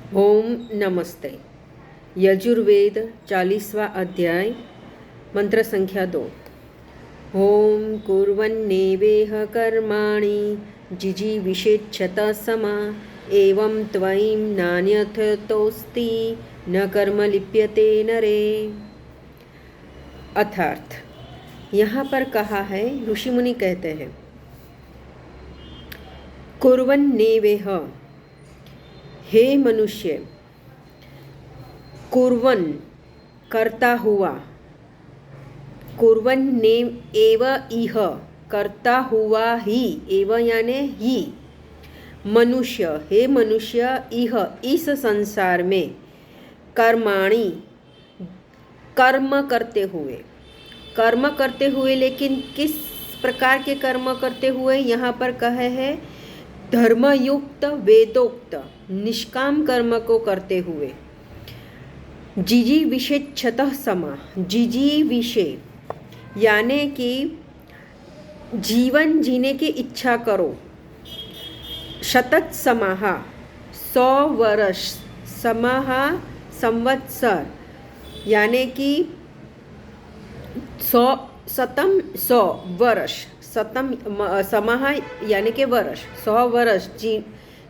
ओम नमस्ते। यजुर्वेद 40वां अध्याय मंत्र संख्या 2। ओम कुर्वन्नेवेह कर्माणि जिजीविषेच्छतः समा एवं त्वयि नान्यथतोऽस्ति न कर्म लिप्यते नरे। अर्थात यहाँ पर कहा है, ऋषि मुनि कहते हैं, कुर्वन्नेवेह, हे मनुष्य, कुर्वन करता हुआ, कुर्वन ने एव इह करता हुआ ही, एव यानी ही, मनुष्य, हे मनुष्य, इह इस संसार में, कर्माणि कर्म करते हुए, लेकिन किस प्रकार के कर्म करते हुए यहाँ पर कहे है, धर्मयुक्त वेदोक्त निष्काम कर्म को करते हुए, जिजी विषेच्छतः समा, जिजी विषय यानी कि जीवन जीने की इच्छा करो, शतत समाहा 100 वर्ष, समाहा संवत्सर यानी कि 100 वर्ष, शतम समाह यानी के वर्ष, 100 वर्ष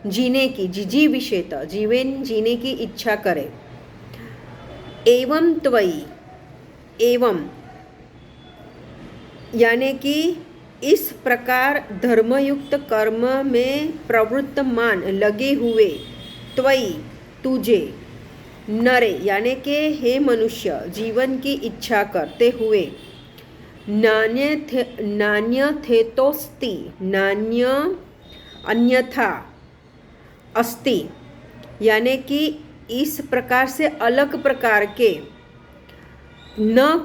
जीने की, जिजी विषेत जीवन जीने की इच्छा करे। एवं त्वयि, एवं यानी कि इस प्रकार धर्मयुक्त कर्म में प्रवृत्तमान लगे हुए, त्वयि तुझे, नरे यानी के हे मनुष्य, जीवन की इच्छा करते हुए, नान्यथेतोस्ति, नान्य अन्यथा अस्ति यानी कि इस प्रकार से अलग प्रकार के, न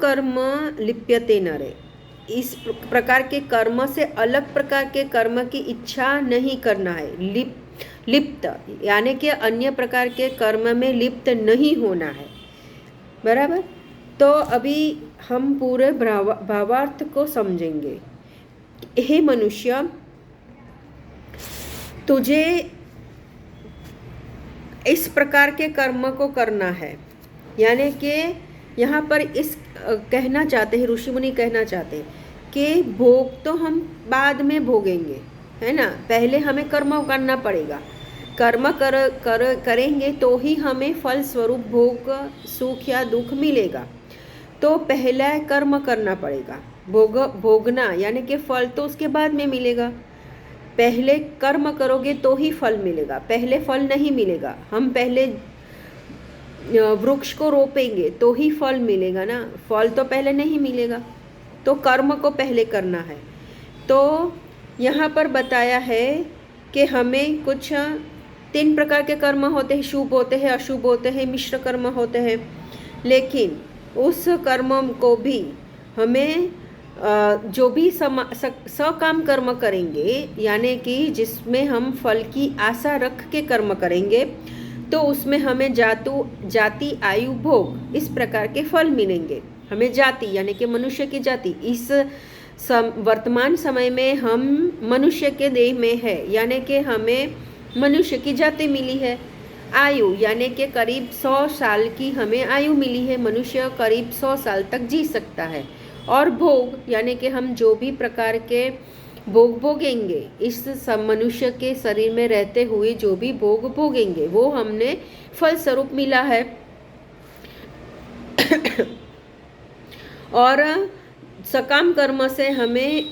कर्म लिप्यते नरे, इस प्रकार के कर्म से अलग प्रकार के कर्म की इच्छा नहीं करना है। लिप्त यानी कि अन्य प्रकार के कर्म में लिप्त नहीं होना है। बराबर। तो अभी हम पूरे भावार्थ को समझेंगे। हे मनुष्य, तुझे इस प्रकार के कर्म को करना है, यानी कि यहाँ पर इस कहना चाहते हैं, ऋषि मुनि कहना चाहते हैं कि भोग तो हम बाद में भोगेंगे, है ना। पहले हमें कर्म करना पड़ेगा, कर्म करेंगे तो ही हमें फल स्वरूप भोग, सुख या दुख मिलेगा। तो पहला कर्म करना पड़ेगा, भोगना यानी कि फल तो उसके बाद में मिलेगा। पहले कर्म करोगे तो ही फल मिलेगा, पहले फल नहीं मिलेगा। हम पहले वृक्ष को रोपेंगे तो ही फल मिलेगा ना, फल तो पहले नहीं मिलेगा। तो कर्म को पहले करना है। तो यहाँ पर बताया है कि हमें कुछ 3 प्रकार के कर्म होते हैं, शुभ होते हैं, अशुभ होते हैं, मिश्र कर्म होते हैं। लेकिन उस कर्म को भी हमें जो भी सकाम कर्म करेंगे, यानी कि जिसमें हम फल की आशा रख के कर्म करेंगे, तो उसमें हमें जाति आयु भोग इस प्रकार के फल मिलेंगे। हमें जाति यानी कि मनुष्य की जाति, इस वर्तमान समय में हम मनुष्य के देह में है, यानी कि हमें मनुष्य की जाति मिली है। आयु यानी कि करीब 100 साल की हमें आयु मिली है, मनुष्य करीब 100 साल तक जी सकता है। और भोग यानी कि हम जो भी प्रकार के भोग भोगेंगे, इस मनुष्य के शरीर में रहते हुए जो भी भोग भोगेंगे, वो हमने फल स्वरूप मिला है। और सकाम कर्म से हमें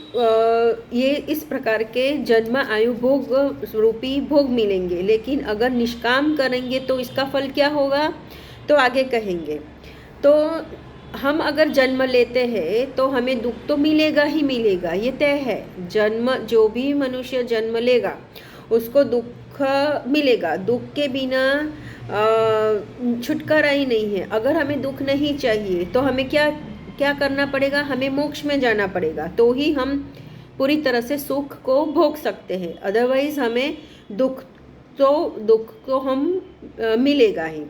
ये इस प्रकार के जन्म आयु भोग रूपी भोग मिलेंगे। लेकिन अगर निष्काम करेंगे तो इसका फल क्या होगा, तो आगे कहेंगे। तो हम अगर जन्म लेते हैं तो हमें दुख तो मिलेगा ही मिलेगा, ये तय है। जन्म, जो भी मनुष्य जन्म लेगा उसको दुख मिलेगा, दुख के बिना छुटकारा ही नहीं है। अगर हमें दुख नहीं चाहिए तो हमें क्या करना पड़ेगा, हमें मोक्ष में जाना पड़ेगा, तो ही हम पूरी तरह से सुख को भोग सकते हैं। अदरवाइज हमें दुख को हम मिलेगा ही।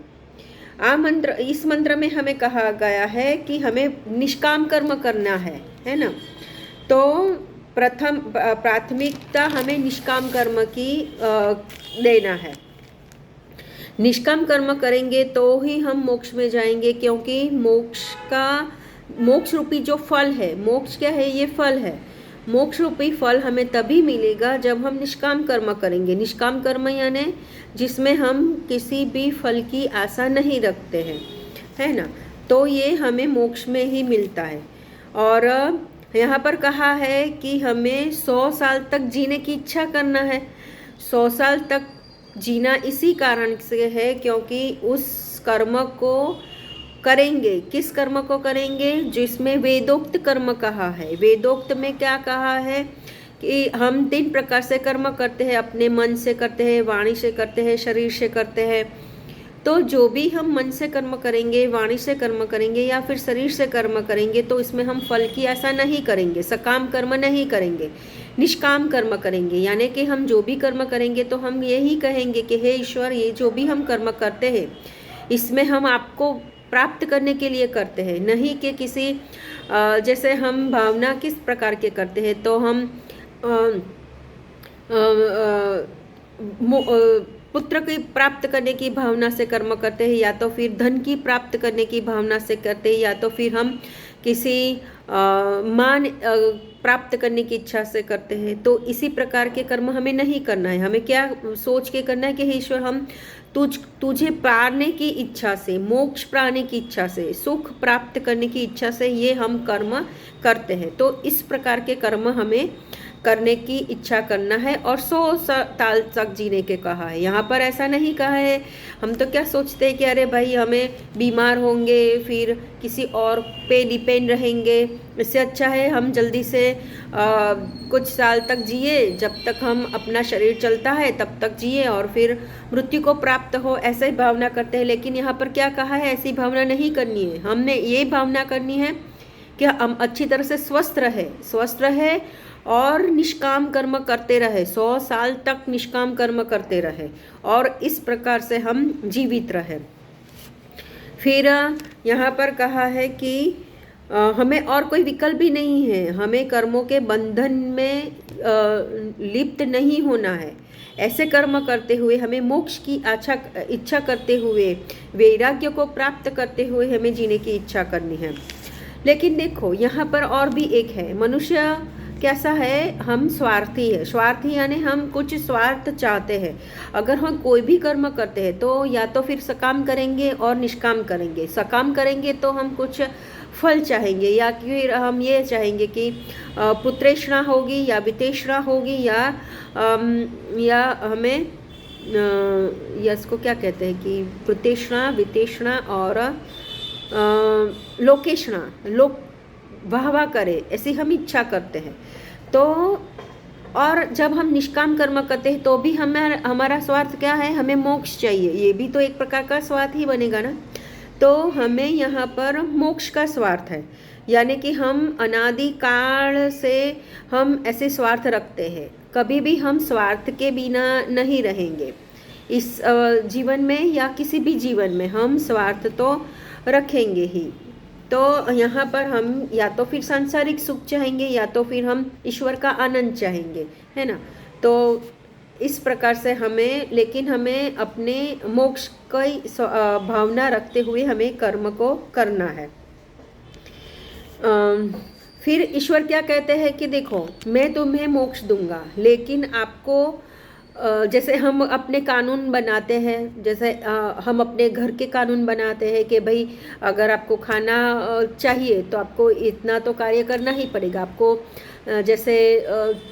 इस मंत्र में हमें कहा गया है कि हमें निष्काम कर्म करना है ना। तो प्राथमिकता हमें निष्काम कर्म की देना है। निष्काम कर्म करेंगे तो ही हम मोक्ष में जाएंगे, क्योंकि मोक्ष रूपी जो फल है, मोक्ष क्या है, ये फल है। मोक्ष रूपी फल हमें तभी मिलेगा जब हम निष्काम कर्म करेंगे। निष्काम कर्म यानी जिसमें हम किसी भी फल की आशा नहीं रखते हैं, है ना, तो ये हमें मोक्ष में ही मिलता है। और यहाँ पर कहा है कि हमें 100 साल तक जीने की इच्छा करना है। 100 साल तक जीना इसी कारण से है क्योंकि उस कर्म को करेंगे। किस कर्म को करेंगे? जिसमें वेदोक्त कर्म कहा है। वेदोक्त में क्या कहा है कि हम 3 प्रकार से कर्म करते हैं, अपने मन से करते हैं, वाणी से करते हैं, शरीर से करते हैं। तो जो भी हम मन से कर्म करेंगे, वाणी से कर्म करेंगे या फिर शरीर से कर्म करेंगे, तो इसमें हम फल की आशा नहीं करेंगे, सकाम कर्म नहीं करेंगे, निष्काम कर्म करेंगे। यानी कि हम जो भी कर्म करेंगे तो हम यही कहेंगे कि हे ईश्वर, ये जो भी हम कर्म करते हैं इसमें हम आपको प्राप्त करने के लिए करते हैं, नहीं कि किसी जैसे हम भावना किस प्रकार के करते हैं, तो हम पुत्र की प्राप्त करने की भावना से कर्म करते हैं, या तो फिर धन की प्राप्त करने की भावना से करते हैं, या तो फिर हम किसी मान प्राप्त करने की इच्छा से करते हैं। तो इसी प्रकार के कर्म हमें नहीं करना है। हमें क्या सोच के करना है कि हे ईश्वर, हम तुझे पाने की इच्छा से, मोक्ष पाने की इच्छा से, सुख प्राप्त करने की इच्छा से ये हम कर्म करते हैं। तो इस प्रकार के कर्म हमें करने की इच्छा करना है और 100 साल तक जीने के कहा है। यहाँ पर ऐसा नहीं कहा है। हम तो क्या सोचते हैं कि अरे भाई हमें बीमार होंगे, फिर किसी और पे डिपेंड रहेंगे, इससे अच्छा है हम जल्दी से कुछ साल तक जिए, जब तक हम अपना शरीर चलता है तब तक जिए और फिर मृत्यु को प्राप्त हो, ऐसा ही भावना करते हैं। लेकिन यहाँ पर क्या कहा है, ऐसी भावना नहीं करनी है। हमने ये भावना करनी है कि हम अच्छी तरह से स्वस्थ रहे और निष्काम कर्म करते रहे, 100 साल तक निष्काम कर्म करते रहे और इस प्रकार से हम जीवित रहे। फिर यहाँ पर कहा है कि हमें और कोई विकल्प भी नहीं है, हमें कर्मों के बंधन में लिप्त नहीं होना है। ऐसे कर्म करते हुए हमें मोक्ष की इच्छा करते हुए, वैराग्य को प्राप्त करते हुए हमें जीने की इच्छा करनी है। लेकिन देखो यहाँ पर और भी एक है, मनुष्य कैसा है, हम स्वार्थी है। स्वार्थी यानी हम कुछ स्वार्थ चाहते हैं। अगर हम कोई भी कर्म करते हैं तो या तो फिर सकाम करेंगे और निष्काम करेंगे। सकाम करेंगे तो हम कुछ फल चाहेंगे, या फिर हम ये चाहेंगे कि पुत्रेषणा होगी या वितेषणा होगी, या हमें या इसको क्या कहते हैं कि पुत्रेषणा, वितेषणा और लोकेषणा, वाह करे, ऐसी हम इच्छा करते हैं। तो और जब हम निष्काम कर्म करते हैं तो भी हमारा स्वार्थ क्या है, हमें मोक्ष चाहिए। ये भी तो एक प्रकार का स्वार्थ ही बनेगा ना। तो हमें यहाँ पर मोक्ष का स्वार्थ है, यानी कि हम अनादि काल से हम ऐसे स्वार्थ रखते हैं। कभी भी हम स्वार्थ के बिना नहीं रहेंगे इस जीवन में या किसी भी जीवन में, हम स्वार्थ तो रखेंगे ही। तो यहाँ पर हम या तो फिर सांसारिक सुख चाहेंगे या तो फिर हम ईश्वर का आनंद चाहेंगे, है ना। तो इस प्रकार से लेकिन हमें अपने मोक्ष की भावना रखते हुए हमें कर्म को करना है। फिर ईश्वर क्या कहते हैं कि देखो, मैं तुम्हें मोक्ष दूंगा, लेकिन आपको जैसे हम अपने कानून बनाते हैं, जैसे हम अपने घर के कानून बनाते हैं कि भाई अगर आपको खाना चाहिए तो आपको इतना तो कार्य करना ही पड़ेगा। आपको जैसे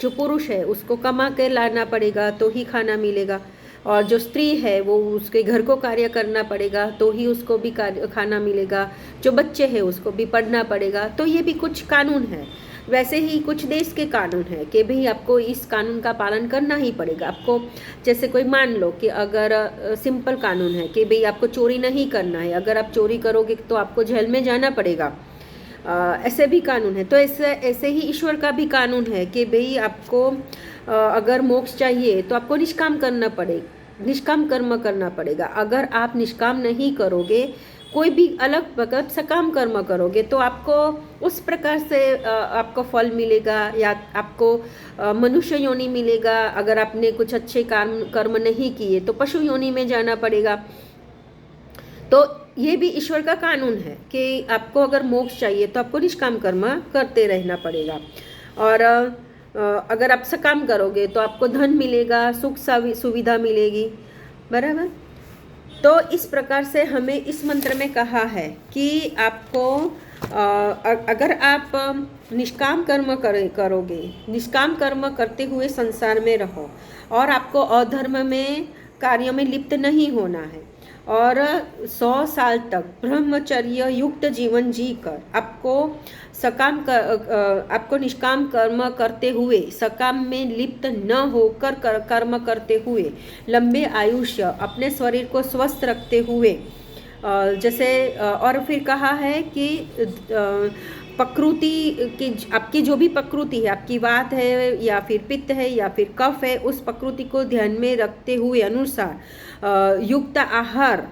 जो पुरुष है उसको कमा के लाना पड़ेगा तो ही खाना मिलेगा, और जो स्त्री है वो उसके घर को कार्य करना पड़ेगा तो ही उसको भी खाना मिलेगा। जो बच्चे हैं उसको भी पढ़ना पड़ेगा। तो ये भी कुछ कानून है। वैसे ही कुछ देश के कानून है कि भाई आपको इस कानून का पालन करना ही पड़ेगा। आपको जैसे कोई मान लो कि अगर सिंपल कानून है कि भाई आपको चोरी नहीं करना है, अगर आप चोरी करोगे तो आपको जेल में जाना पड़ेगा, ऐसे भी कानून है। तो ऐसे ही ईश्वर का भी कानून है कि भाई आपको अगर मोक्ष चाहिए तो आपको निष्काम कर्म करना पड़ेगा। अगर आप निष्काम नहीं करोगे कोई भी अलग मतलब सकाम कर्म करोगे तो आपको उस प्रकार से आपको फल मिलेगा, या आपको मनुष्य योनि मिलेगा। अगर आपने कुछ अच्छे कर्म नहीं किए तो पशु योनि में जाना पड़ेगा। तो ये भी ईश्वर का कानून है कि आपको अगर मोक्ष चाहिए तो आपको निष्काम कर्म करते रहना पड़ेगा। और अगर आप सकाम करोगे तो आपको धन मिलेगा, सुख सुविधा मिलेगी, बराबर। तो इस प्रकार से हमें इस मंत्र में कहा है कि आपको अगर आप निष्काम कर्म करोगे, निष्काम कर्म करते हुए संसार में रहो, और आपको अधर्म में कार्यों में लिप्त नहीं होना है, और 100 साल तक ब्रह्मचर्य युक्त जीवन जी कर आपको आपको निष्काम कर्म करते हुए, सकाम में लिप्त न होकर कर्म करते हुए, लंबे आयुष्य, अपने शरीर को स्वस्थ रखते हुए, जैसे और फिर कहा है कि प्रकृति की, आपकी जो भी प्रकृति है, आपकी वात है या फिर पित्त है या फिर कफ है, उस प्रकृति को ध्यान में रखते हुए अनुसार युक्त आहार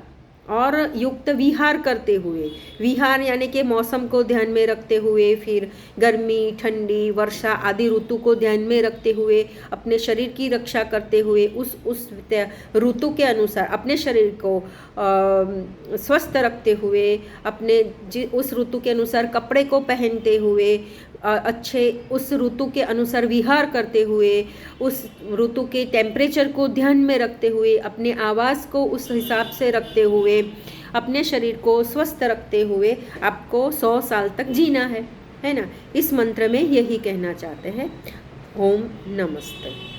और युक्त विहार करते हुए, विहार यानी कि मौसम को ध्यान में रखते हुए, फिर गर्मी, ठंडी, वर्षा आदि ऋतु को ध्यान में रखते हुए, अपने शरीर की रक्षा करते हुए, उस ऋतु के अनुसार अपने शरीर को स्वस्थ रखते हुए, अपने उस ऋतु के अनुसार कपड़े को पहनते हुए, अच्छे उस ऋतु के अनुसार विहार करते हुए, उस ऋतु के टेम्परेचर को ध्यान में रखते हुए, अपने आवास को उस हिसाब से रखते हुए, अपने शरीर को स्वस्थ रखते हुए आपको 100 साल तक जीना है ना। इस मंत्र में यही कहना चाहते हैं। ओम नमस्ते।